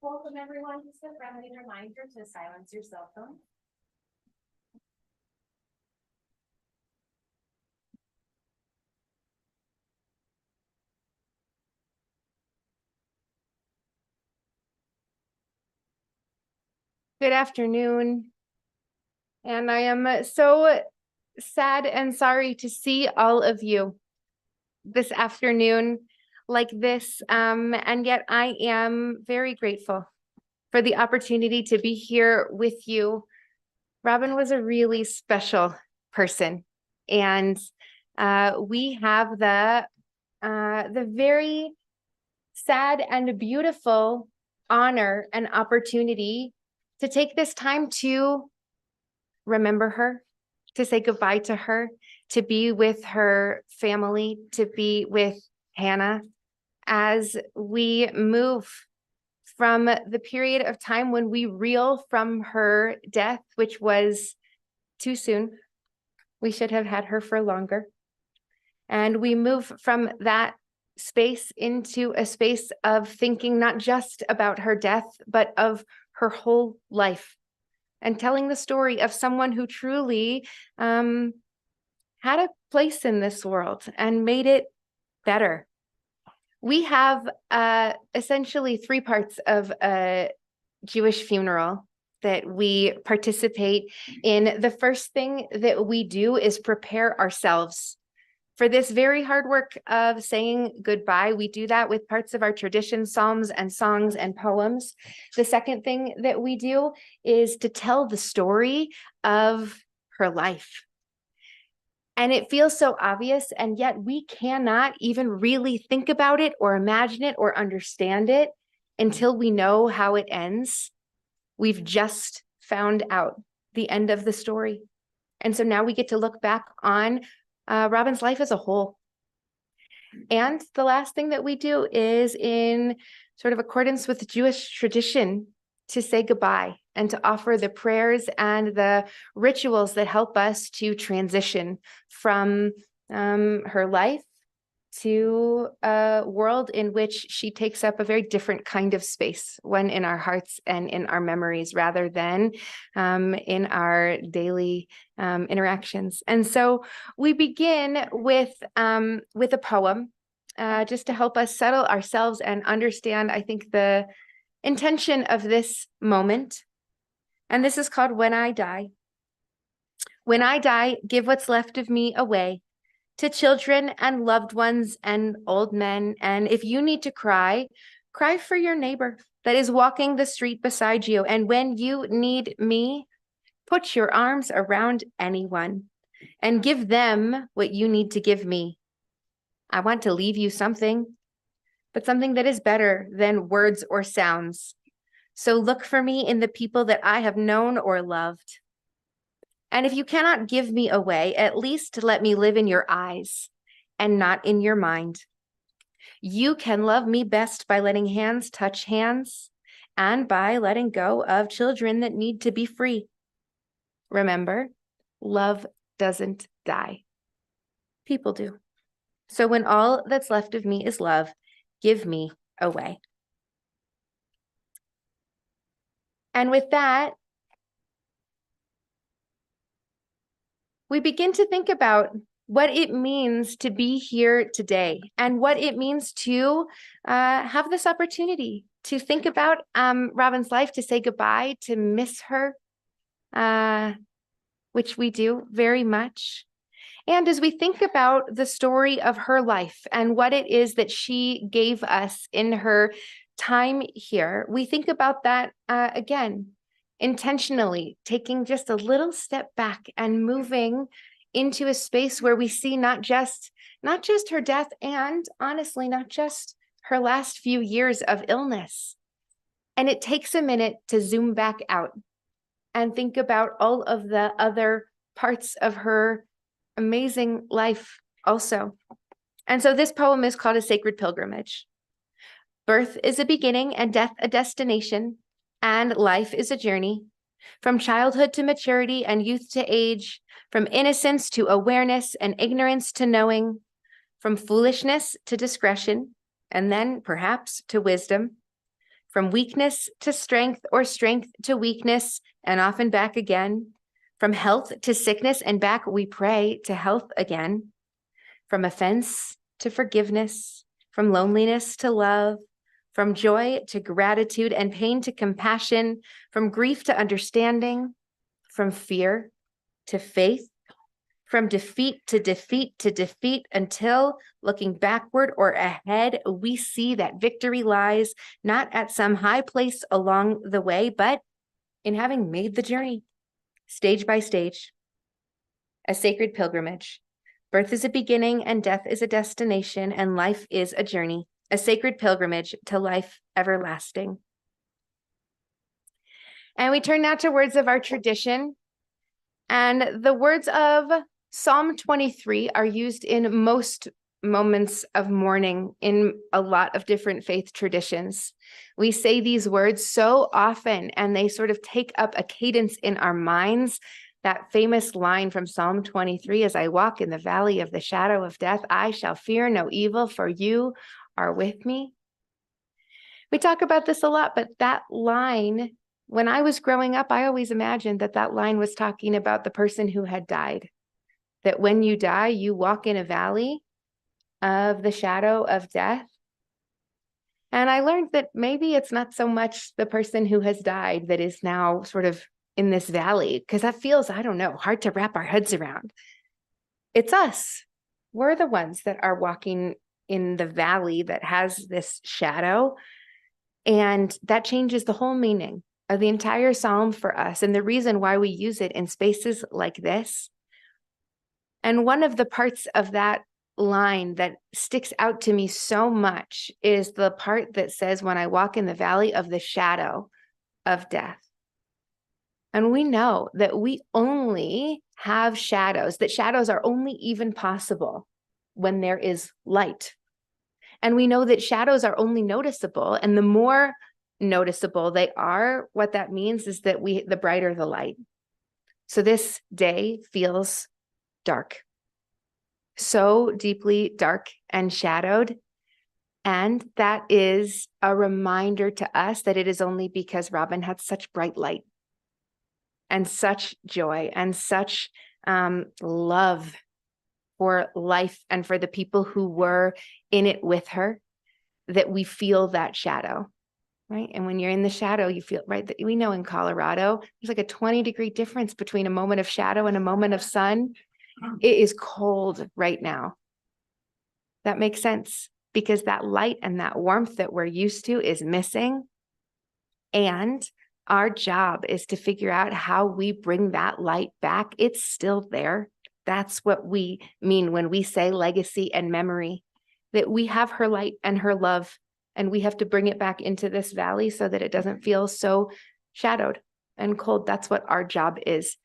Welcome everyone. Just a friendly reminder to silence your cell phone. Good afternoon. And I am so sad and sorry to see all of you this afternoon like this. And yet I am very grateful for the opportunity to be here with you. Robin was a really special person. And we have the very sad and beautiful honor and opportunity to take this time to remember her, to say goodbye to her, to be with her family, to be with Hannah as we move from the period of time when we reel from her death, which was too soon. We should have had her for longer. And we move from that space into a space of thinking not just about her death, but of her whole life, and telling the story of someone who truly had a place in this world and made it better. We have essentially three parts of a Jewish funeral that we participate in. The first thing that we do is prepare ourselves for this very hard work of saying goodbye. We do that with parts of our tradition, psalms and songs and poems. The second thing that we do is to tell the story of her life. And it feels so obvious, and yet we cannot even really think about it or imagine it or understand it until we know how it ends. We've just found out the end of the story. And so now we get to look back on Robin's life as a whole. And the last thing that we do is in sort of accordance with Jewish tradition to say goodbye and to offer the prayers and the rituals that help us to transition from her life to a world in which she takes up a very different kind of space, one in our hearts and in our memories rather than in our daily interactions. And so we begin with a poem just to help us settle ourselves and understand, I think, the intention of this moment. And this is called When I Die. When I die, give what's left of me away to children and loved ones and old men. And if you need to cry, cry for your neighbor that is walking the street beside you. And when you need me, put your arms around anyone and give them what you need to give me. I want to leave you something, but something that is better than words or sounds. So look for me in the people that I have known or loved. And if you cannot give me away, at least let me live in your eyes and not in your mind. You can love me best by letting hands touch hands and by letting go of children that need to be free. Remember, love doesn't die. People do. So when all that's left of me is love, give me away. And with that, we begin to think about what it means to be here today and what it means to have this opportunity to think about Robin's life, to say goodbye, to miss her, which we do very much. And as we think about the story of her life and what it is that she gave us in her time here, we think about that again, intentionally taking just a little step back and moving into a space where we see not just her death and honestly, not just her last few years of illness. And it takes a minute to zoom back out and think about all of the other parts of her amazing life also. And so this poem is called A Sacred Pilgrimage. Birth is a beginning and death a destination, and life is a journey. From childhood to maturity and youth to age, from innocence to awareness and ignorance to knowing, from foolishness to discretion, and then perhaps to wisdom, from weakness to strength or strength to weakness, and often back again, from health to sickness and back we pray to health again, from offense to forgiveness, from loneliness to love, from joy to gratitude and pain to compassion, from grief to understanding, from fear to faith, from defeat to defeat to defeat, until looking backward or ahead, we see that victory lies not at some high place along the way, but in having made the journey, stage by stage. A sacred pilgrimage. Birth is a beginning and death is a destination and life is a journey, a sacred pilgrimage to life everlasting. And we turn now to words of our tradition. And the words of Psalm 23 are used in most moments of mourning in a lot of different faith traditions. We say these words so often, and they sort of take up a cadence in our minds. That famous line from Psalm 23, as I walk in the valley of the shadow of death, I shall fear no evil, for you are with me. We talk about this a lot, but that line, when I was growing up, I always imagined that line was talking about the person who had died. That when you die, you walk in a valley of the shadow of death. And I learned that maybe it's not so much the person who has died that is now sort of in this valley, because that feels, I don't know, hard to wrap our heads around. It's us. We're the ones that are walking in the valley that has this shadow. And that changes the whole meaning of the entire psalm for us and the reason why we use it in spaces like this. And one of the parts of that line that sticks out to me so much is the part that says, when I walk in the valley of the shadow of death. And we know that we only have shadows, that shadows are only even possible when there is light And we know that shadows are only noticeable. And the more noticeable they are, what that means is that the brighter the light. So this day feels dark, so deeply dark and shadowed. And that is a reminder to us that it is only because Robin had such bright light and such joy and such love for life and for the people who were in it with her that we feel that shadow, right? And when you're in the shadow, you feel, right, that we know in Colorado, there's like a 20-degree difference between a moment of shadow and a moment of sun. It is cold right now. That makes sense because that light and that warmth that we're used to is missing. And our job is to figure out how we bring that light back. It's still there. That's what we mean when we say legacy and memory, that we have her light and her love, and we have to bring it back into this valley so that it doesn't feel so shadowed and cold. That's what our job is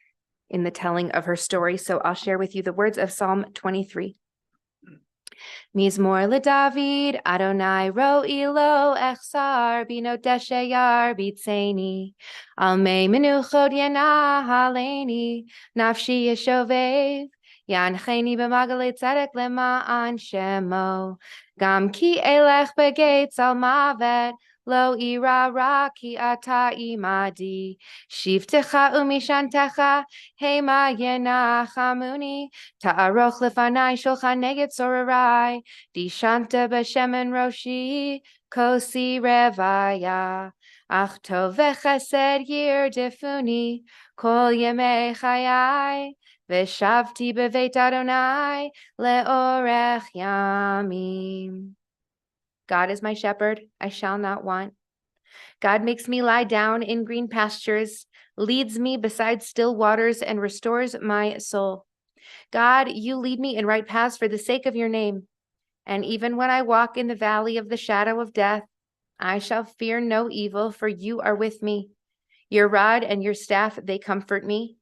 in the telling of her story. So I'll share with you the words of Psalm 23. Mizmor LeDavid, Adonai ro'i lo echsar, bino deshayar bitzeni, al mei menuchot yana haleni, nafshi yeshovev, yancheni b'magalei tzedek lema'an shemo, gam ki elech begates al mavet, lo ira ra ki ata imadi, shivtecha umishantecha, hema yenachamuni, ta'aroch lefanai shulchan neged sorarai, dishanta b'shemen roshi, kosi revaya, ach tov v'chesed yirdefuni, kol yemei chayai, v'shavti b'veit Adonai, le'orech yamim. God is my shepherd, I shall not want. God makes me lie down in green pastures, leads me beside still waters, and restores my soul. God, you lead me in right paths for the sake of your name. And even when I walk in the valley of the shadow of death, I shall fear no evil, for you are with me. Your rod and your staff, they comfort me.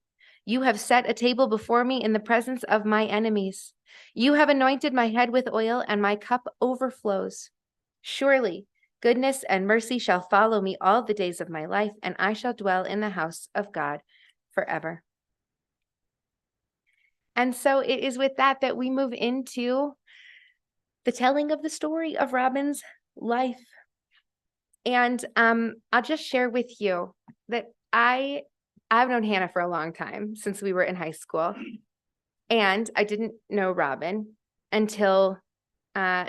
You have set a table before me in the presence of my enemies. You have anointed my head with oil, and my cup overflows. Surely goodness and mercy shall follow me all the days of my life, and I shall dwell in the house of God forever. And so it is with that that we move into the telling of the story of Robin's life. And I'll just share with you that I've known Hannah for a long time, since we were in high school. And I didn't know Robin until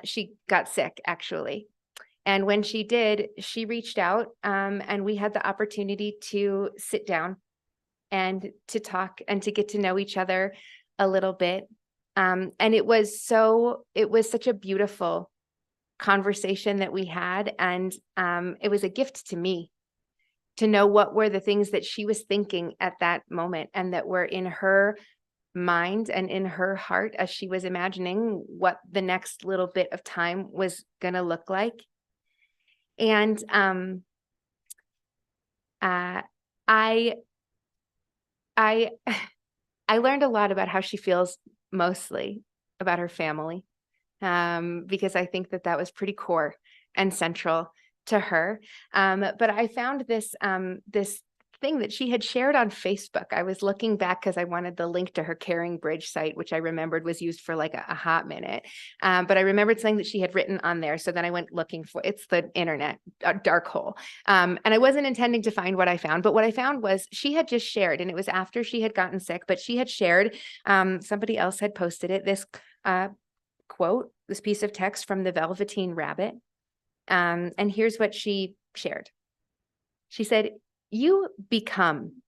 she got sick, actually. And when she did, she reached out and we had the opportunity to sit down and to talk and to get to know each other a little bit. And it was such a beautiful conversation that we had. And it was a gift to me to know what were the things that she was thinking at that moment and that were in her mind and in her heart as she was imagining what the next little bit of time was going to look like. And I learned a lot about how she feels, mostly about her family, because I think that was pretty core and central to her. But I found this thing that she had shared on Facebook. I was looking back because I wanted the link to her Caring Bridge site, which I remembered was used for like a hot minute. But I remembered something that she had written on there. So then I went looking for, it's the internet, a dark hole. And I wasn't intending to find what I found, but what I found was she had just shared, and it was after she had gotten sick, but she had shared, somebody else had posted it, this quote, this piece of text from the Velveteen Rabbit. And here's what she shared. She said, "You become.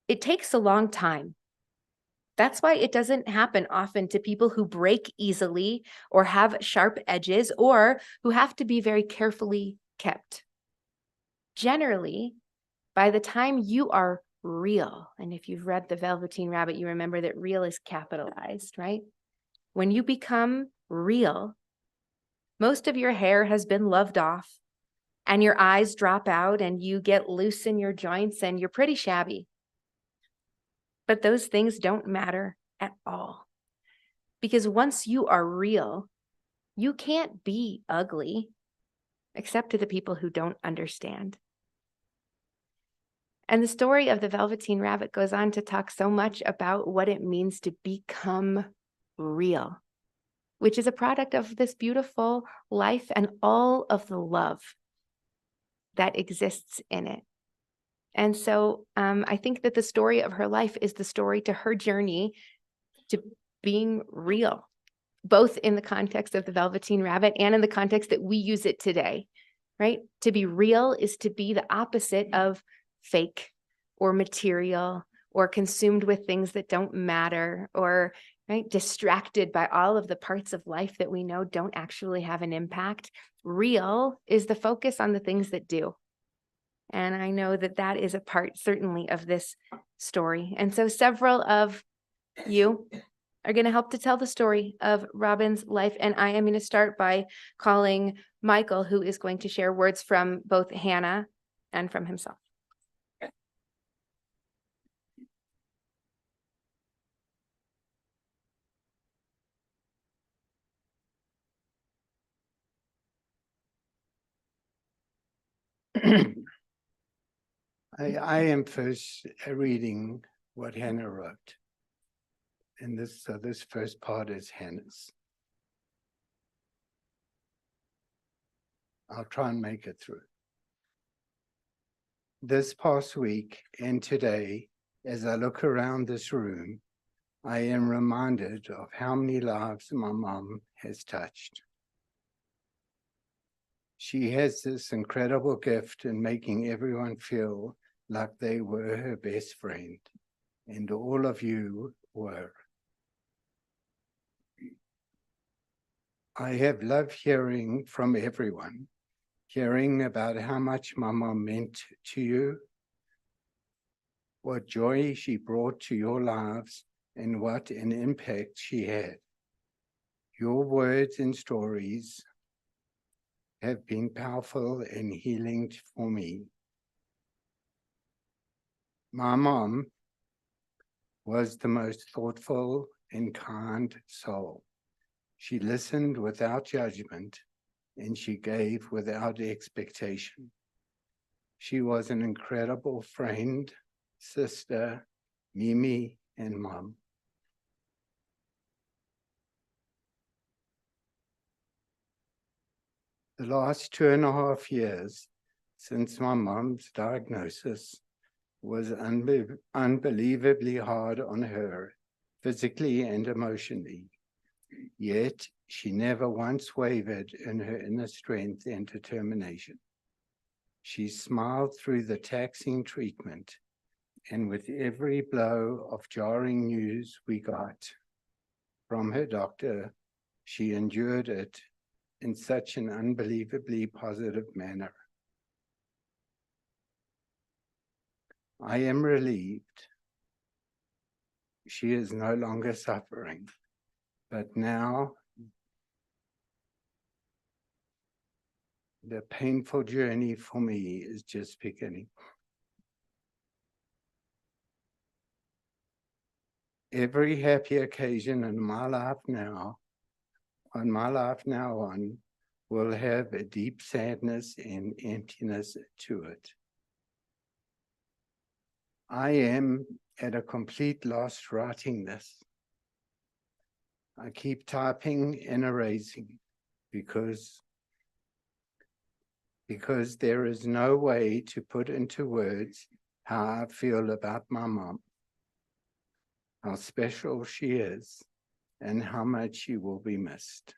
It takes a long time. That's why it doesn't happen often to people who break easily or have sharp edges or who have to be very carefully kept. Generally, by the time you are real," and if you've read The Velveteen Rabbit, you remember that real is capitalized, right? When you become real, most of your hair has been loved off, and your eyes drop out and you get loose in your joints and you're pretty shabby. But those things don't matter at all. Because once you are real, You can't be ugly, except to the people who don't understand. And the story of the Velveteen Rabbit goes on to talk so much about what it means to become real, which is a product of this beautiful life and all of the love that exists in it. And so I think that the story of her life is the story to her journey to being real, both in the context of the Velveteen Rabbit and in the context that we use it today, right? To be real is to be the opposite of fake or material or consumed with things that don't matter or right, distracted by all of the parts of life that we know don't actually have an impact. Real is the focus on the things that do. And I know that that is a part, certainly, of this story. And so several of you are going to help to tell the story of Robin's life. And I am going to start by calling Michael, who is going to share words from both Hannah and from himself. I am first reading what Hannah wrote. And this first part is Hannah's. I'll try and make it through. This past week and today, as I look around this room, I am reminded of how many lives my mom has touched. She has this incredible gift in making everyone feel like they were her best friend, and all of you were. I have loved hearing from everyone, hearing about how much my mom meant to you, what joy she brought to your lives, and what an impact she had. Your words and stories have been powerful and healing for me. My mom was the most thoughtful and kind soul. She listened without judgment, and she gave without expectation. She was an incredible friend, sister, Mimi, and mom. The last 2.5 years since my mom's diagnosis was unbelievably hard on her, physically and emotionally. Yet she never once wavered in her inner strength and determination. She smiled through the taxing treatment, and with every blow of jarring news we got from her doctor, she endured it in such an unbelievably positive manner. I am relieved. She is no longer suffering, but now the painful journey for me is just beginning. Every happy occasion in my life now, will have a deep sadness and emptiness to it. I am at a complete loss writing this. I keep typing and erasing because there is no way to put into words how I feel about my mom, how special she is, and how much she will be missed.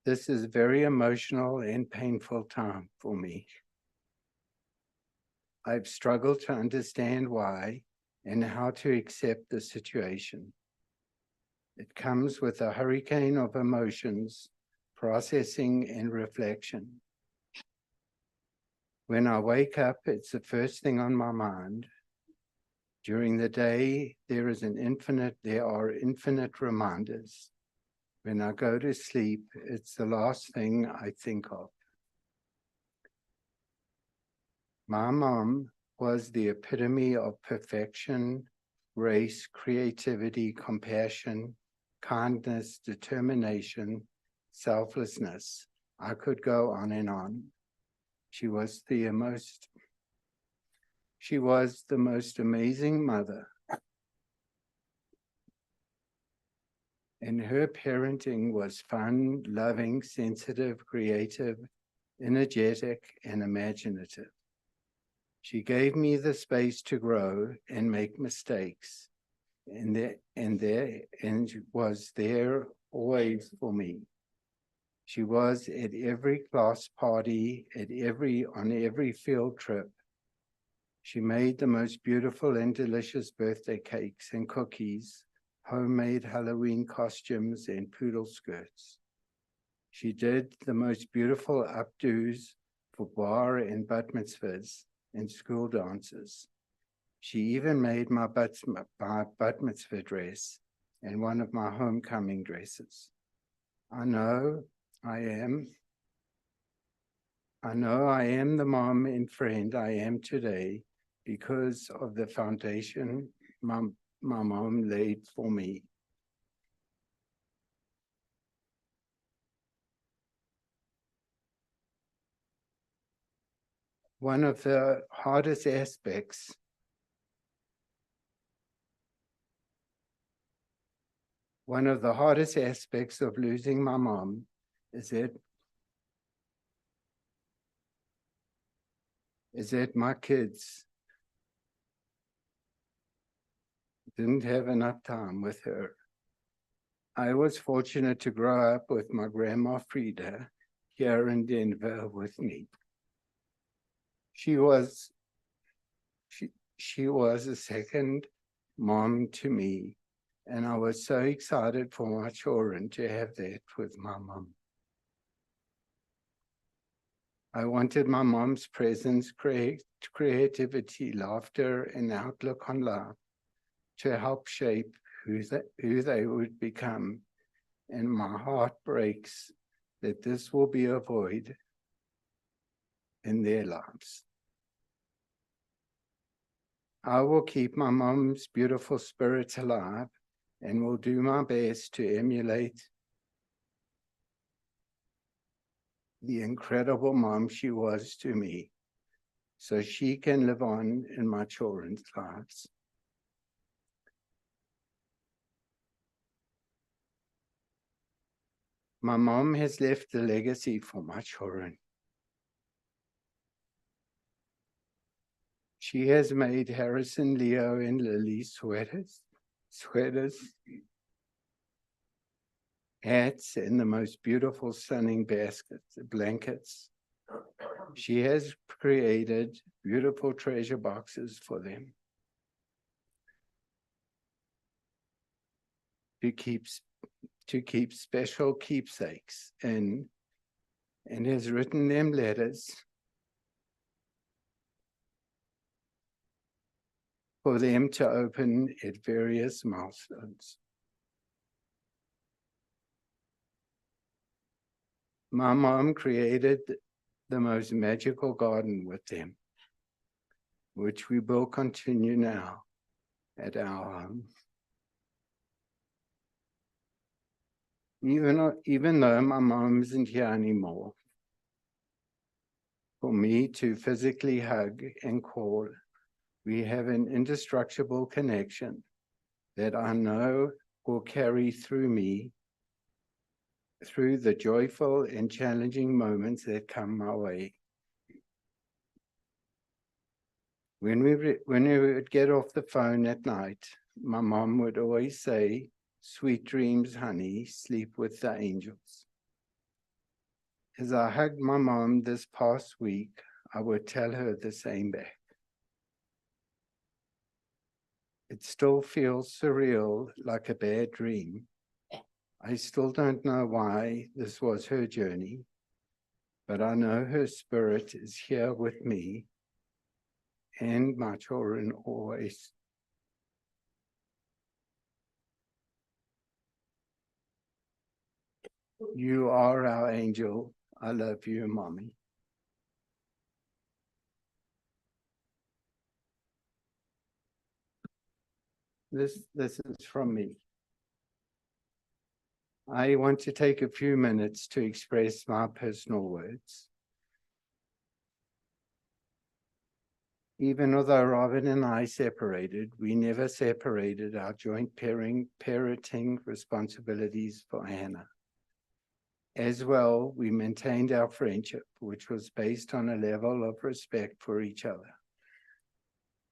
This is a very emotional and painful time for me. I've struggled to understand why and how to accept the situation. It comes with a hurricane of emotions, processing and reflection. When I wake up, it's the first thing on my mind. During the day, there are infinite reminders. When I go to sleep, it's the last thing I think of. My mom was the epitome of perfection, grace, creativity, compassion, kindness, determination, selflessness. I could go on and on. She was the most amazing mother. And her parenting was fun, loving, sensitive, creative, energetic, and imaginative. She gave me the space to grow and make mistakes, and was there always for me. She was at every class party, on every field trip. She made the most beautiful and delicious birthday cakes and cookies, homemade Halloween costumes and poodle skirts. She did the most beautiful updos for bar and bat mitzvahs and school dances. She even made my bat mitzvah dress and one of my homecoming dresses. I know I am the mom and friend I am today because of the foundation my mom laid for me. One of the hardest aspects of losing my mom is that my kids didn't have enough time with her. I was fortunate to grow up with my grandma Frida here in Denver with me. She was a second mom to me, and I was so excited for my children to have that with my mom. I wanted my mom's presence, creativity, laughter, and outlook on life to help shape who they would become, and my heart breaks that this will be a void in their lives. I will keep my mom's beautiful spirit alive and will do my best to emulate the incredible mom she was to me, so she can live on in my children's lives. My mom has left a legacy for my children. She has made Harrison, Leo, and Lily sweaters, hats, and the most beautiful sunning blankets. She has created beautiful treasure boxes for them to keep special keepsakes in, and has written them letters for them to open at various milestones. My mom created the most magical garden with them, which we will continue now at our home. Even though my mom isn't here anymore, for me to physically hug and call, we have an indestructible connection that I know will carry through me, through the joyful and challenging moments that come my way. When we would get off the phone at night, my mom would always say, "Sweet dreams, honey, sleep with the angels." As I hugged my mom this past week, I would tell her the same back. It still feels surreal, like a bad dream. I still don't know why this was her journey, but I know her spirit is here with me and my children always. You are our angel. I love you, Mommy. This is from me. I want to take a few minutes to express my personal words. Even although Robin and I separated, we never separated our joint parenting responsibilities for Hannah. As well, we maintained our friendship, which was based on a level of respect for each other.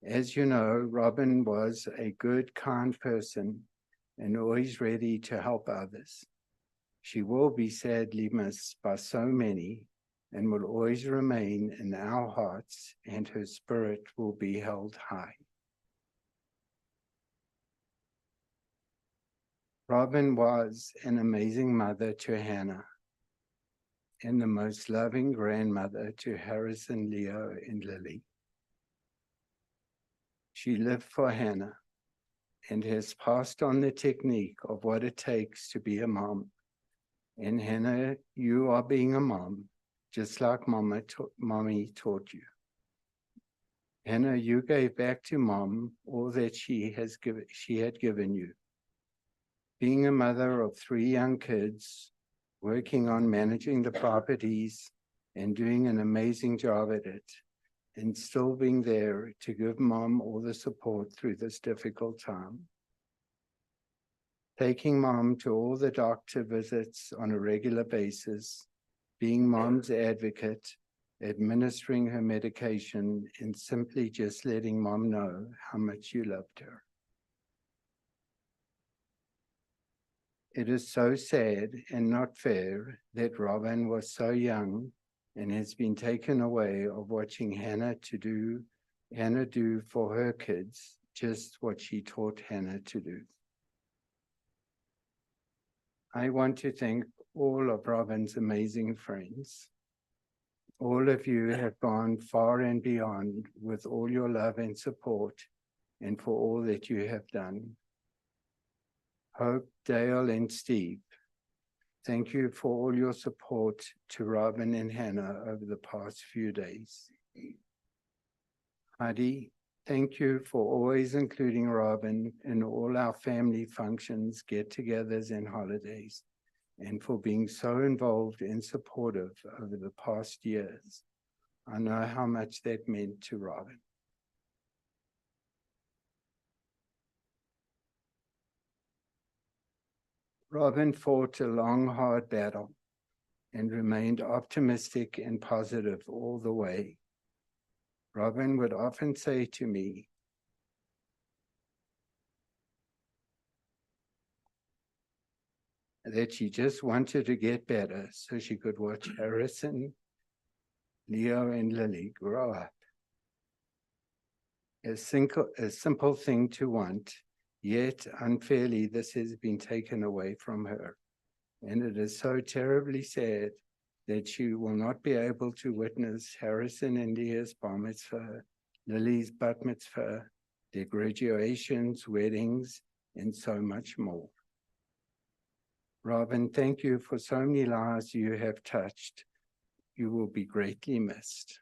As you know, Robin was a good, kind person and always ready to help others. She will be sadly missed by so many and will always remain in our hearts, and her spirit will be held high. Robin was an amazing mother to Hannah and the most loving grandmother to Harrison, Leo, and Lily. She lived for Hannah and has passed on the technique of what it takes to be a mom. And Hannah, you are being a mom, just like mommy taught you. Hannah, you gave back to mom all that she had given you. Being a mother of 3 young kids, working on managing the properties and doing an amazing job at it, and still being there to give mom all the support through this difficult time. Taking mom to all the doctor visits on a regular basis, being mom's advocate, administering her medication, and simply just letting mom know how much you loved her. It is so sad and not fair that Robin was so young and has been taken away of watching Hannah do for her kids just what she taught Hannah to do. I want to thank all of Robin's amazing friends. All of you have gone far and beyond with all your love and support and for all that you have done. Hope, Dale, and Steve, thank you for all your support to Robin and Hannah over the past few days. Heidi, thank you for always including Robin in all our family functions, get-togethers, and holidays, and for being so involved and supportive over the past years. I know how much that meant to Robin. Robin fought a long, hard battle and remained optimistic and positive all the way. Robin would often say to me, that she just wanted to get better so she could watch Harrison, Leo, and Lily grow up. A simple thing to want, yet unfairly this has been taken away from her. And it is so terribly sad that she will not be able to witness Harrison and Leah's bar mitzvah, Lily's bat mitzvah, their graduations, weddings, and so much more. Robin, thank you for so many lives you have touched. You will be greatly missed.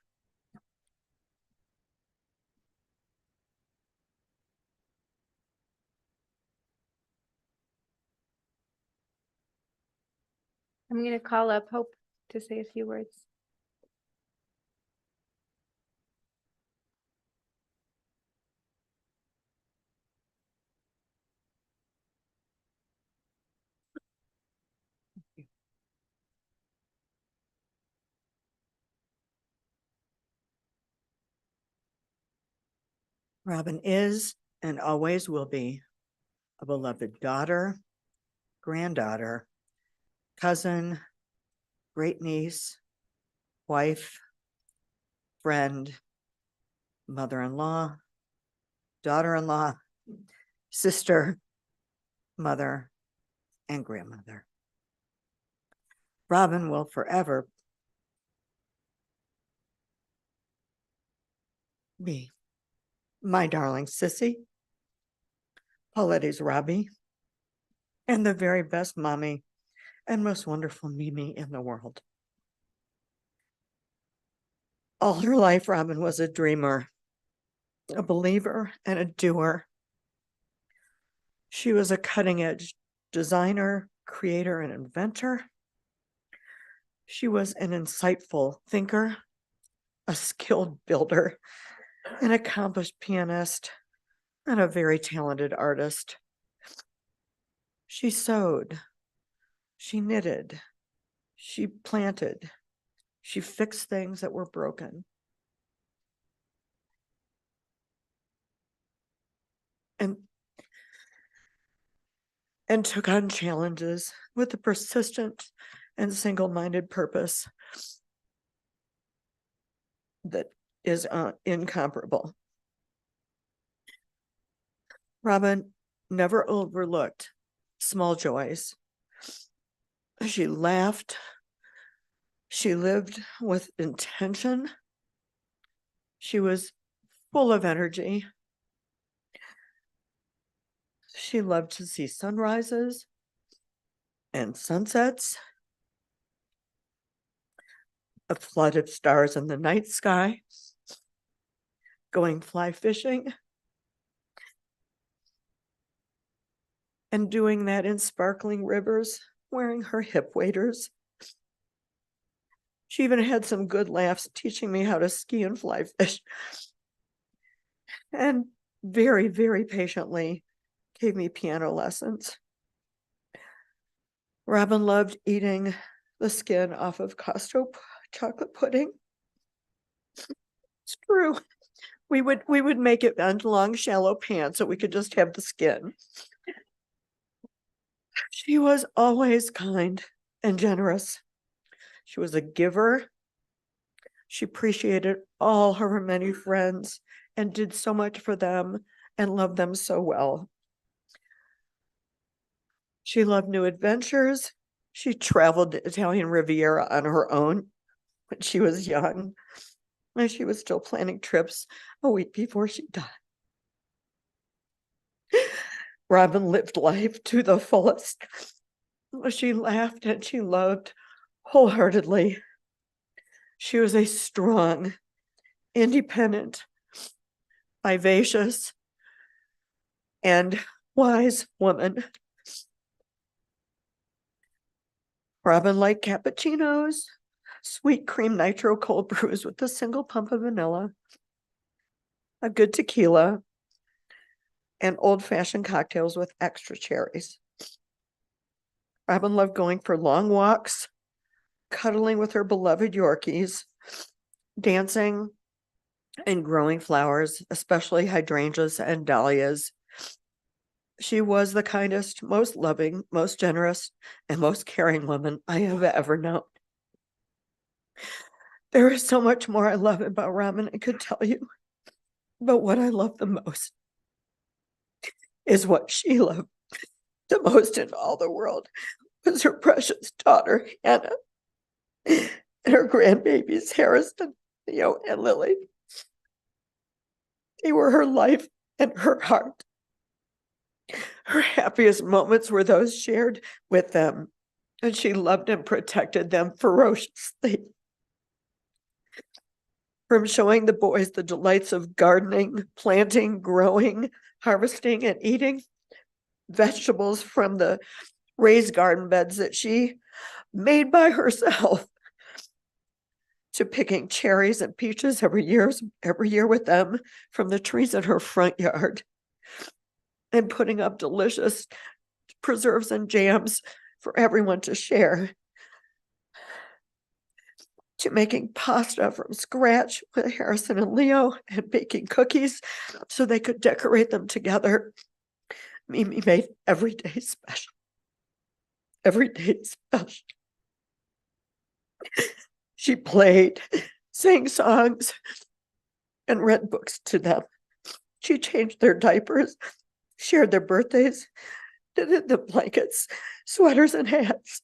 I'm going to call up Hope to say a few words. Robin is and always will be a beloved daughter, granddaughter, cousin, great niece, wife, friend, mother-in-law, daughter-in-law, sister, mother, and grandmother. Robin will forever be my darling sissy, Pauletti's Robbie, and the very best mommy and most wonderful Mimi in the world. All her life, Robin was a dreamer, a believer, and a doer. She was a cutting-edge designer, creator and inventor. She was an insightful thinker, a skilled builder, an accomplished pianist, and a very talented artist. She sewed, she knitted, she planted, she fixed things that were broken. And took on challenges with a persistent and single-minded purpose that is incomparable. Robin never overlooked small joys. She laughed. She lived with intention. She was full of energy. She loved to see sunrises and sunsets, a flood of stars in the night sky, going fly fishing, and doing that in sparkling rivers, wearing her hip waders. She even had some good laughs teaching me how to ski and fly fish. And very, very patiently gave me piano lessons. Robin loved eating the skin off of Costco chocolate pudding. It's true. We would make it on long, shallow pans so we could just have the skin. She was always kind and generous. She was a giver. She appreciated all her many friends and did so much for them and loved them so well. She loved new adventures. She traveled the Italian Riviera on her own when she was young, and she was still planning trips a week before she died. Robin lived life to the fullest. She laughed and she loved wholeheartedly. She was a strong, independent, vivacious, and wise woman. Robin liked cappuccinos, sweet cream nitro cold brews with a single pump of vanilla, a good tequila, and old-fashioned cocktails with extra cherries. Robin loved going for long walks, cuddling with her beloved Yorkies, dancing, and growing flowers, especially hydrangeas and dahlias. She was the kindest, most loving, most generous, and most caring woman I have ever known. There is so much more I love about Robin I could tell you, but what I love the most is what she loved the most in all the world was her precious daughter, Hannah, and her grandbabies, Harrison, Theo, and Lily. They were her life and her heart. Her happiest moments were those shared with them, and she loved and protected them ferociously. From showing the boys the delights of gardening, planting, growing, harvesting, and eating vegetables from the raised garden beds that she made by herself, to picking cherries and peaches every year with them from the trees in her front yard, and putting up delicious preserves and jams for everyone to share, to making pasta from scratch with Harrison and Leo and baking cookies so they could decorate them together. Mimi made every day special. Every day special. She played, sang songs, and read books to them. She changed their diapers, shared their birthdays, knitted the blankets, sweaters, and hats,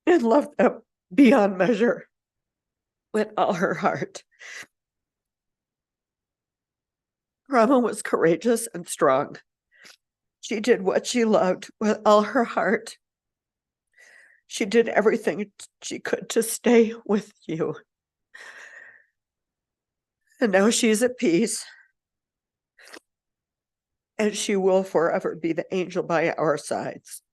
and loved them beyond measure with all her heart. Robin was courageous and strong. She did what she loved with all her heart. She did everything she could to stay with you. And now she's at peace. And she will forever be the angel by our sides.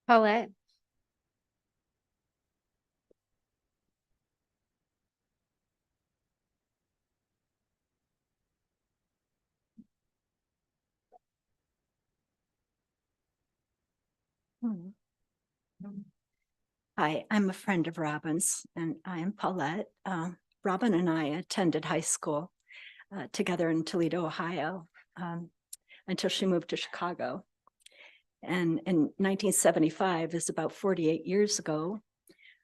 Paulette. Hi, I'm a friend of Robin's, and I am Paulette. Robin and I attended high school together in Toledo, Ohio, until she moved to Chicago. And in 1975, is about 48 years ago,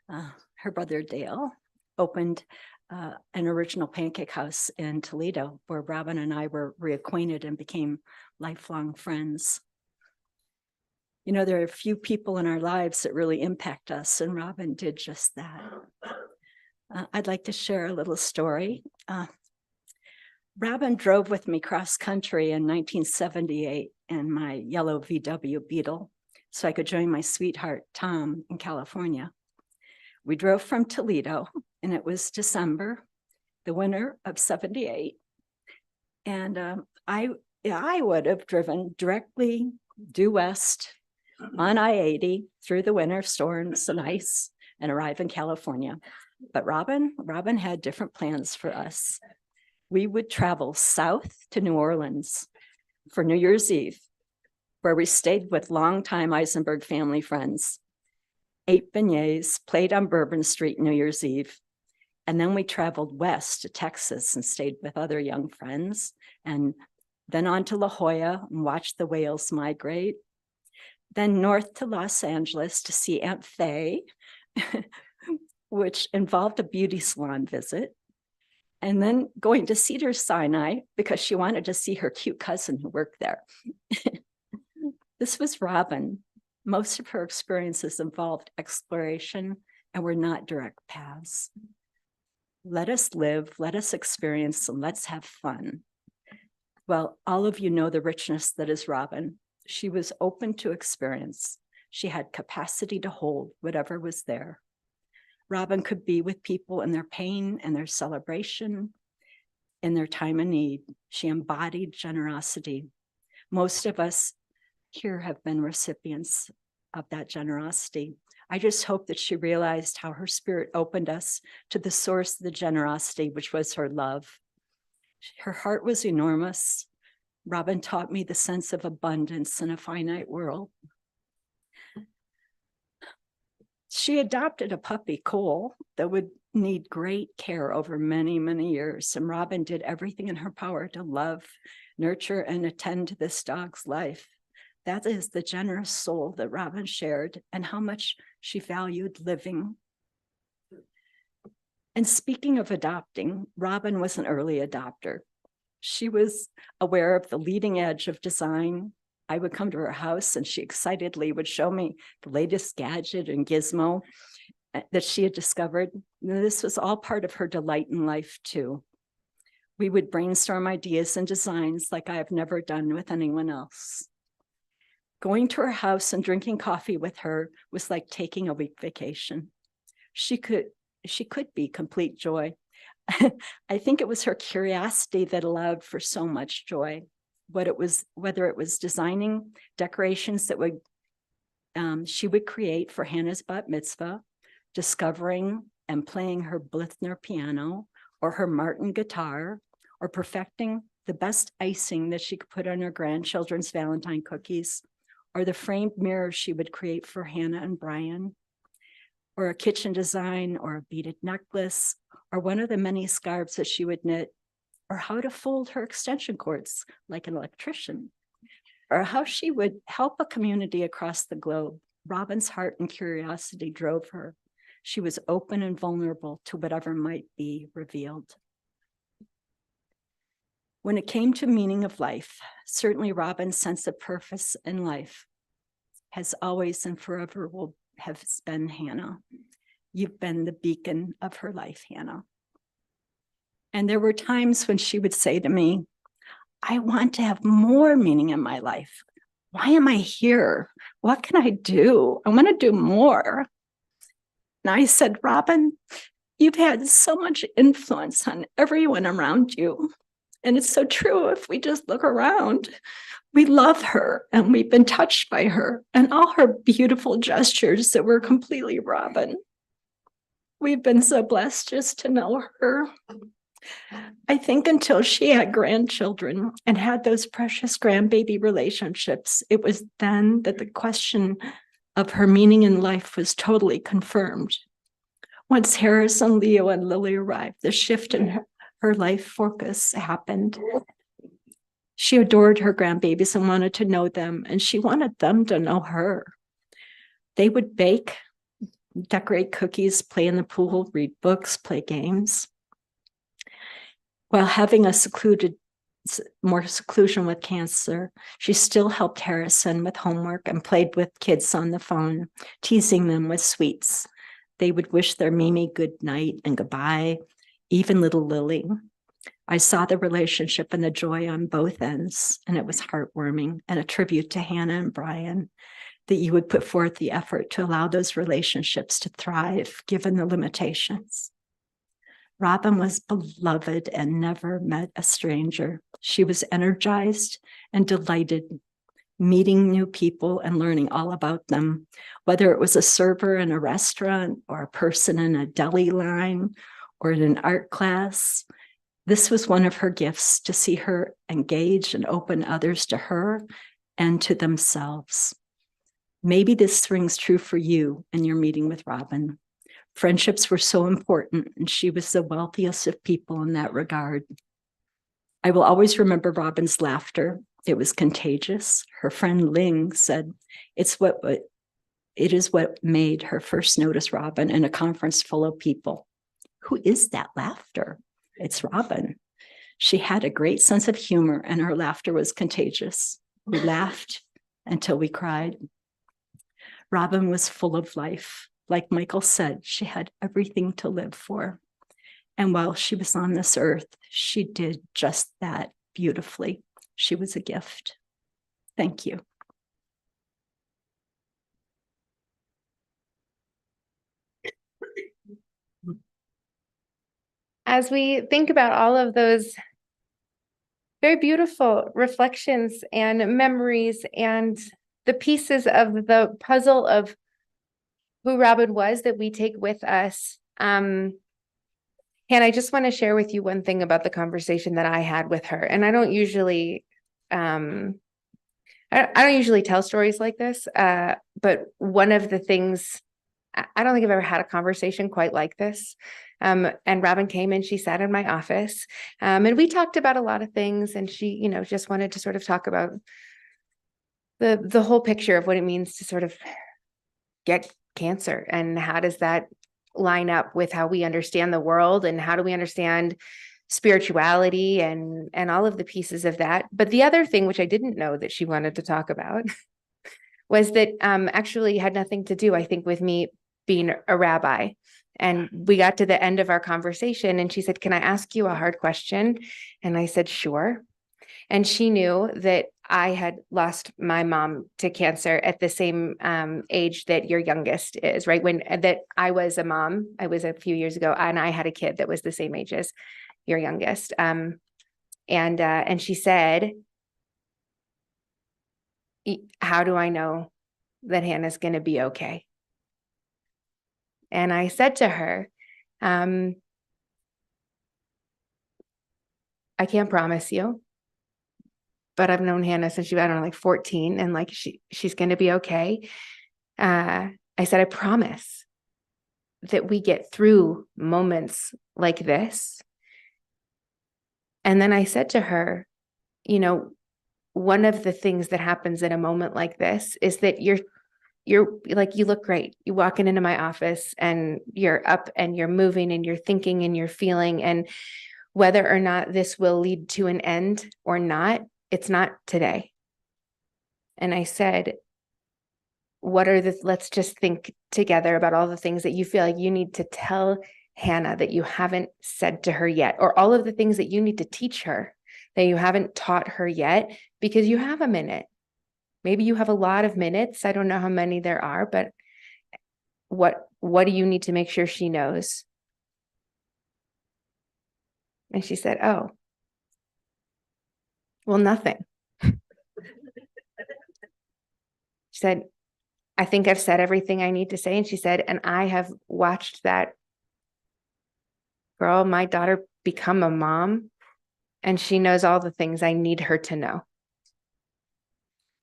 her brother Dale opened an original pancake house in Toledo, where Robin and I were reacquainted and became lifelong friends. You know, there are a few people in our lives that really impact us, and Robin did just that. I'd like to share a little story. Robin drove with me cross country in 1978 in my yellow VW Beetle, so I could join my sweetheart, Tom, in California. We drove from Toledo, and it was December, the winter of 78. And I would have driven directly due west on I-80 through the winter storms and ice and arrive in California. But Robin had different plans for us. We would travel south to New Orleans for New Year's Eve, where we stayed with longtime Eisenberg family friends, ate beignets, played on Bourbon Street New Year's Eve. And then we traveled west to Texas and stayed with other young friends, and then on to La Jolla and watched the whales migrate. Then north to Los Angeles to see Aunt Faye, which involved a beauty salon visit. And then going to Cedars-Sinai because she wanted to see her cute cousin who worked there. This was Robin. Most of her experiences involved exploration and were not direct paths. Let us live, let us experience, and let's have fun. Well, all of you know the richness that is Robin. She was open to experience. She had capacity to hold whatever was there. Robin could be with people in their pain and their celebration, in their time of need. She embodied generosity. Most of us here have been recipients of that generosity. I just hope that she realized how her spirit opened us to the source of the generosity, which was her love. Her heart was enormous. Robin taught me the sense of abundance in a finite world. She adopted a puppy, Cole, that would need great care over many, many years. And Robin did everything in her power to love, nurture, and attend to this dog's life. That is the generous soul that Robin shared and how much she valued living. And speaking of adopting, Robin was an early adopter. She was aware of the leading edge of design. I would come to her house and she excitedly would show me the latest gadget and gizmo that she had discovered. This was all part of her delight in life too. We would brainstorm ideas and designs like I have never done with anyone else. Going to her house and drinking coffee with her was like taking a week vacation. She could be complete joy. I think it was her curiosity that allowed for so much joy. Whether it was designing decorations that she would create for Hannah's bat mitzvah, discovering and playing her Blithner piano or her Martin guitar, or perfecting the best icing that she could put on her grandchildren's Valentine cookies, or the framed mirror she would create for Hannah and Brian, or a kitchen design, or a beaded necklace, or one of the many scarves that she would knit, or how to fold her extension cords like an electrician, or how she would help a community across the globe. Robin's heart and curiosity drove her. She was open and vulnerable to whatever might be revealed. When it came to meaning of life, certainly Robin's sense of purpose in life has always and forever will have been Hannah. You've been the beacon of her life, Hannah. And there were times when she would say to me, I want to have more meaning in my life. Why am I here? What can I do? I want to do more. And I said, Robin, you've had so much influence on everyone around you. And it's so true. If we just look around, we love her and we've been touched by her and all her beautiful gestures that were completely Robin. We've been so blessed just to know her. I think until she had grandchildren and had those precious grandbaby relationships, it was then that the question of her meaning in life was totally confirmed. Once Harrison, Leo, and Lily arrived, the shift in her life focus happened. She adored her grandbabies and wanted to know them, and she wanted them to know her. They would bake, decorate cookies, play in the pool, read books, play games. While having more seclusion with cancer, she still helped Harrison with homework and played with kids on the phone, teasing them with sweets. They would wish their Mimi good night and goodbye, even little Lily. I saw the relationship and the joy on both ends, and it was heartwarming and a tribute to Hannah and Brian that you would put forth the effort to allow those relationships to thrive given the limitations. Robin was beloved and never met a stranger. She was energized and delighted meeting new people and learning all about them, whether it was a server in a restaurant or a person in a deli line or in an art class. This was one of her gifts, to see her engage and open others to her and to themselves. Maybe this rings true for you in your meeting with Robin. Friendships were so important, and she was the wealthiest of people in that regard. I will always remember Robin's laughter. It was contagious. Her friend Ling said, it is what made her first notice Robin in a conference full of people. Who is that laughter? It's Robin. She had a great sense of humor, and her laughter was contagious. We laughed until we cried. Robin was full of life. Like Michael said, she had everything to live for. And while she was on this earth, she did just that beautifully. She was a gift. Thank you. As we think about all of those very beautiful reflections and memories and the pieces of the puzzle of who Robin was that we take with us, and I just want to share with you one thing about the conversation that I had with her. And I don't usually, I don't usually tell stories like this, but one of the things, I don't think I've ever had a conversation quite like this. And Robin came and she sat in my office, and we talked about a lot of things. And she, just wanted to sort of talk about the whole picture of what it means to sort of get cancer, and how does that line up with how we understand the world, and how do we understand spirituality and all of the pieces of that. But the other thing, which I didn't know that she wanted to talk about, was that actually had nothing to do, I think, with me being a rabbi. And we got to the end of our conversation and she said, "Can I ask you a hard question?" And I said, "Sure." And she knew that I had lost my mom to cancer at the same age that your youngest is, right? When that I was a mom, I was a few years ago, and I had a kid that was the same age as your youngest. And she said, "How do I know that Hannah's going to be okay?" And I said to her, "I can't promise you, but I've known Hannah since she was, I don't know, like 14, and like she's going to be okay." I said, "I promise that we get through moments like this." And then I said to her, one of the things that happens in a moment like this is that you're like, you look great. You walking into my office and you're up and you're moving and you're thinking and you're feeling, and whether or not this will lead to an end or not, it's not today. And I said, let's just think together about all the things that you feel like you need to tell Hannah that you haven't said to her yet, or all of the things that you need to teach her that you haven't taught her yet, because you have a minute. Maybe you have a lot of minutes. I don't know how many there are, but what do you need to make sure she knows? And she said, "Oh, Well, nothing. She said, I think I've said everything I need to say. And she said, and I have watched that girl, my daughter, become a mom, and she knows all the things I need her to know.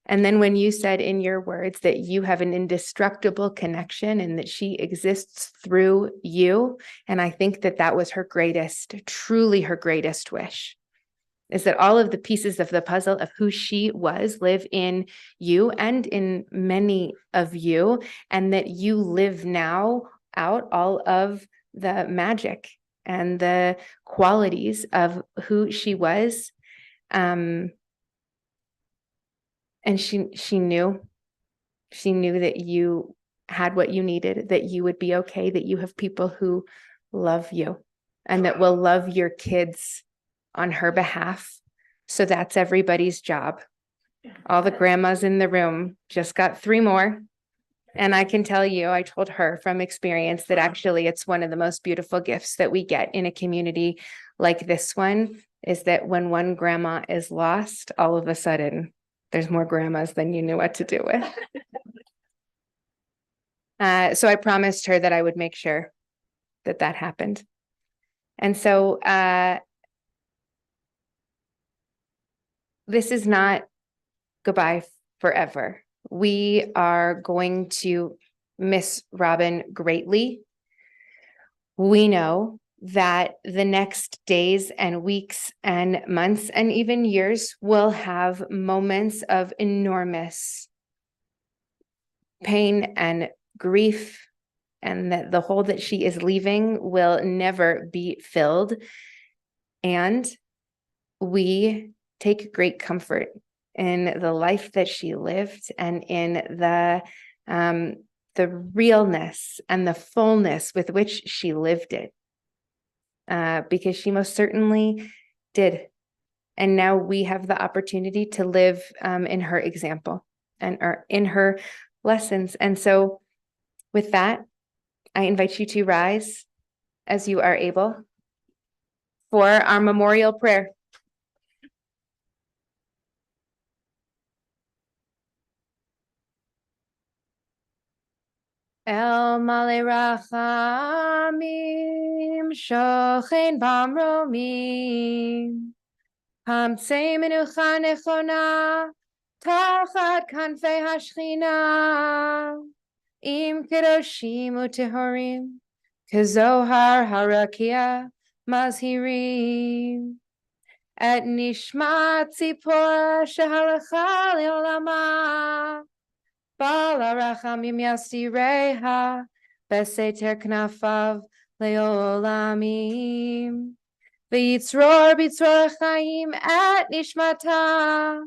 And then when you said in your words that you have an indestructible connection and that she exists through you, and I think that that was her greatest, truly her greatest wish, is that all of the pieces of the puzzle of who she was live in you and in many of you, and that you live now out all of the magic and the qualities of who she was. And she knew that you had what you needed, that you would be okay, that you have people who love you and that will love your kids on her behalf. So that's everybody's job. All the grandmas in the room just got 3 more. And I can tell you, I told her from experience that actually it's one of the most beautiful gifts that we get in a community like this one, is that when one grandma is lost, all of a sudden there's more grandmas than you knew what to do with. So I promised her that I would make sure that that happened. And so this is not goodbye forever. We are going to miss Robin greatly. We know that the next days and weeks and months and even years will have moments of enormous pain and grief, and that the hole that she is leaving will never be filled. And we take great comfort in the life that she lived and in the realness and the fullness with which she lived it, because she most certainly did. And now we have the opportunity to live in her example and in her lessons. And so with that, I invite you to rise as you are able for our memorial prayer. El male rachamim, shochen bamromim, hamtzei menucha nechona, tachat kanfei hashchina, im kedoshim utehorim, kezohar harakia mazhirim, et nishmat tzipora shehalacha leolama, Bala rachamim yasireha, beseter knafav leolamim. V'yitzror b'tzror chaim et nishmata.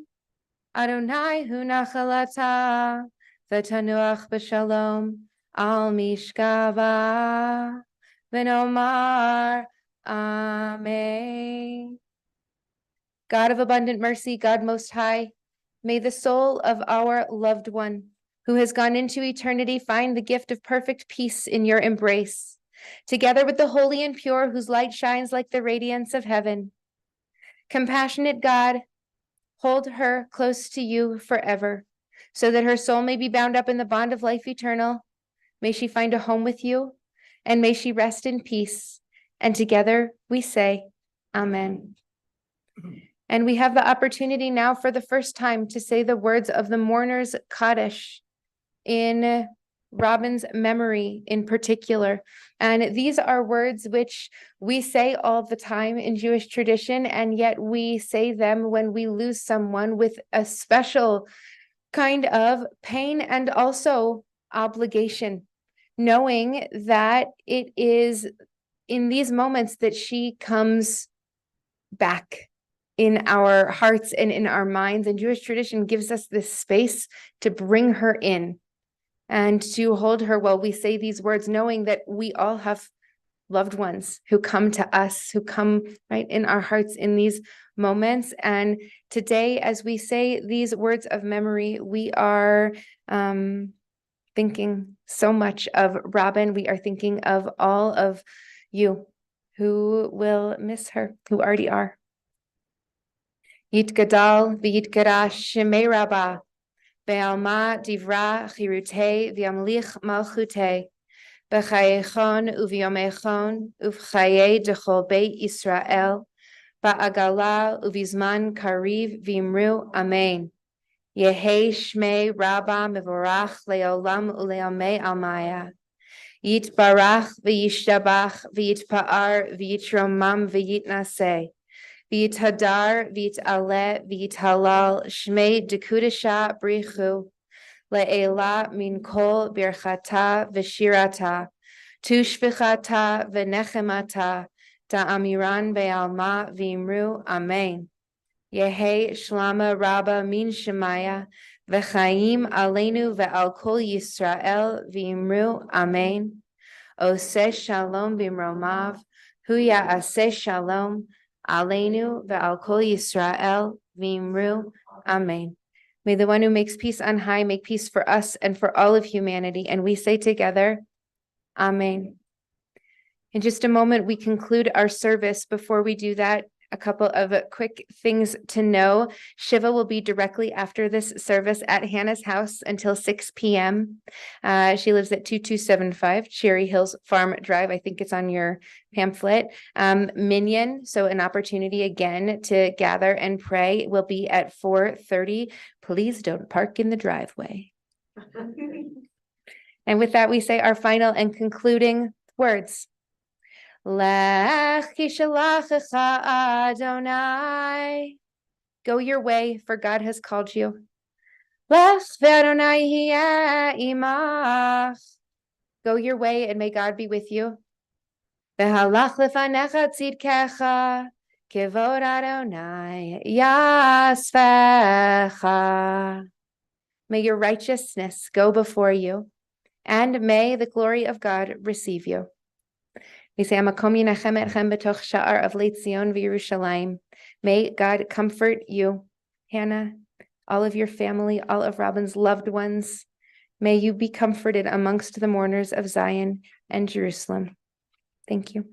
Adonai hu nachalata, v'tanuach b'shalom al mishkava. V'nomar Amen. God of abundant mercy, God most high, may the soul of our loved one who has gone into eternity find the gift of perfect peace in your embrace, together with the holy and pure whose light shines like the radiance of heaven. Compassionate God, hold her close to you forever, so that her soul may be bound up in the bond of life eternal. May she find a home with you, and may she rest in peace. And together we say, Amen. And we have the opportunity now for the first time to say the words of the mourner's Kaddish in Robin's memory in particular. And these are words which we say all the time in Jewish tradition, and yet we say them when we lose someone with a special kind of pain and also obligation, knowing that it is in these moments that she comes back in our hearts and in our minds. And Jewish tradition gives us this space to bring her in and to hold her while we say these words, knowing that we all have loved ones who come to us, who come right in our hearts in these moments. And today, as we say these words of memory, we are thinking so much of Robin. We are thinking of all of you who will miss her, who already are. Yitgadal v'yitgadash shemei rabbah, be'alma divra chirute v'yamlich malchute, b'chayechon u'v'yomechon u'v'chaye dechol beit Yisrael, ba'agala u'v'zman kariv v'imru amen. Yehi shmei rabbah mevorach le'olam u'le'amei almaya. Yitbarach v'yishtabach v'yitpa'ar v'yitromam v'yitnaseh. V'yithadar v'yit'aleh v'yithalal shmei dekudesha brichu le'ela min kol birchata v'shirata tushvichata v'nechemata ta'amiran be'alma v'imru amen. Yehi shlama rabba min shemaya v'chaim aleinu ve'al kol Yisrael v'imru amen. Oseh shalom b'mromav hu ya'aseh shalom aleinu ve'al kol Yisrael v'imru amen. May the one who makes peace on high make peace for us and for all of humanity. And we say together, amen. In just a moment, we conclude our service. Before we do that, a couple of quick things to know. Shiva will be directly after this service at Hannah's house until 6 p.m. She lives at 2275 Cherry Hills Farm Drive. I think it's on your pamphlet. Minyan, so an opportunity again to gather and pray, will be at 4:30. Please don't park in the driveway. And with that, we say our final and concluding words. Lech ki shalachecha Adonai. Go your way, for God has called you. Lech ve'Adonai hiya imach. Go your way, and may God be with you. Ve'halach lefanecha tzidkecha, kivod Adonai yasvecha. May your righteousness go before you, and may the glory of God receive you. We say, "Hamakom yinachem etchem b'toch sha'ar of Leit Zion v'Yerushalayim." May God comfort you, Hannah, all of your family, all of Robin's loved ones. May you be comforted amongst the mourners of Zion and Jerusalem. Thank you.